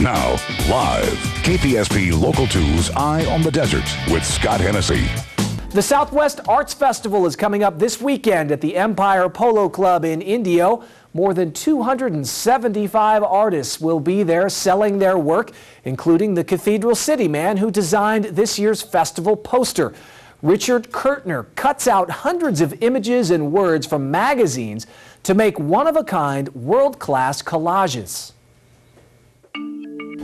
Now, live, KPSP Local 2's Eye on the Desert with Scott Hennessy. The Southwest Arts Festival is coming up this weekend at the Empire Polo Club in Indio. More than 275 artists will be there selling their work, including the Cathedral City man who designed this year's festival poster. Richard Curtner cuts out hundreds of images and words from magazines to make one-of-a-kind, world-class collages.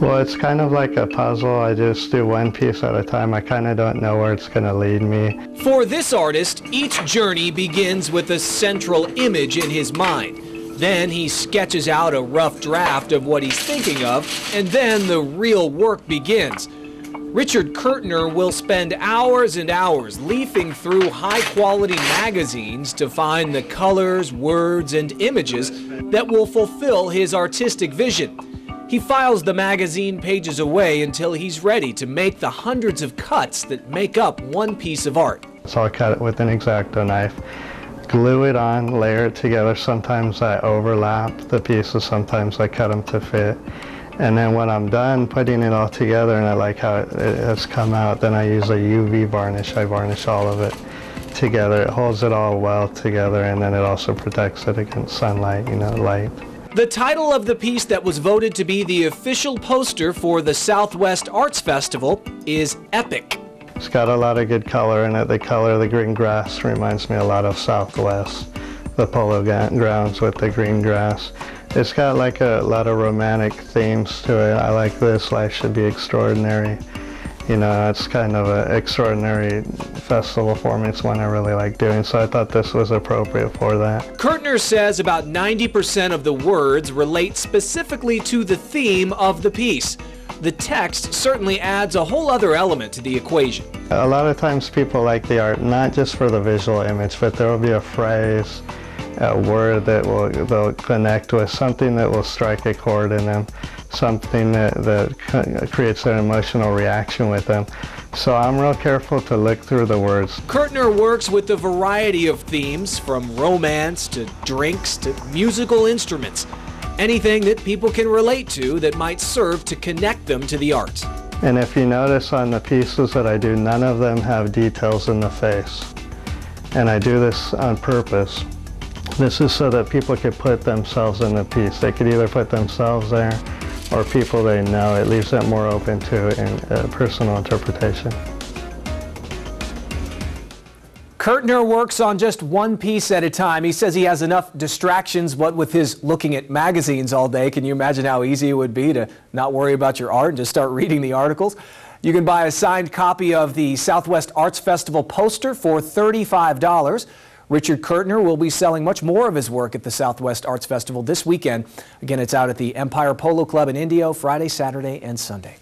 Well, it's kind of like a puzzle. I just do one piece at a time. I kind of don't know where it's going to lead me. For this artist, each journey begins with a central image in his mind. Then he sketches out a rough draft of what he's thinking of, and then the real work begins. Richard Curtner will spend hours and hours leafing through high-quality magazines to find the colors, words, and images that will fulfill his artistic vision. He files the magazine pages away until he's ready to make the hundreds of cuts that make up one piece of art. So I'll cut it with an X-Acto knife, glue it on, layer it together. Sometimes I overlap the pieces, sometimes I cut them to fit. And then when I'm done putting it all together and I like how it has come out, then I use a UV varnish. I varnish all of it together. It holds it all well together, and then it also protects it against sunlight, light. The title of the piece that was voted to be the official poster for the Southwest Arts Festival is Epic. It's got a lot of good color in it. The color of the green grass reminds me a lot of Southwest, the polo grounds with the green grass. It's got like a lot of romantic themes to it. I like this, life should be extraordinary. It's kind of an extraordinary festival for me. It's one I really like doing, so I thought this was appropriate for that. Curtner says about 90% of the words relate specifically to the theme of the piece. The text certainly adds a whole other element to the equation. A lot of times people like the art not just for the visual image, but there will be a phrase, a word that they'll connect with, something that will strike a chord in them, something that creates an emotional reaction with them. So I'm real careful to look through the words. Curtner works with a variety of themes, from romance to drinks to musical instruments. Anything that people can relate to that might serve to connect them to the art. And if you notice on the pieces that I do, none of them have details in the face. And I do this on purpose. This is so that people could put themselves in the piece. They could either put themselves there or people they know. It leaves it more open to personal interpretation. Curtner works on just one piece at a time. He says he has enough distractions, what with his looking at magazines all day. Can you imagine how easy it would be to not worry about your art and just start reading the articles? You can buy a signed copy of the Southwest Arts Festival poster for $35. Richard Curtner will be selling much more of his work at the Southwest Arts Festival this weekend. Again, it's out at the Empire Polo Club in Indio, Friday, Saturday, and Sunday.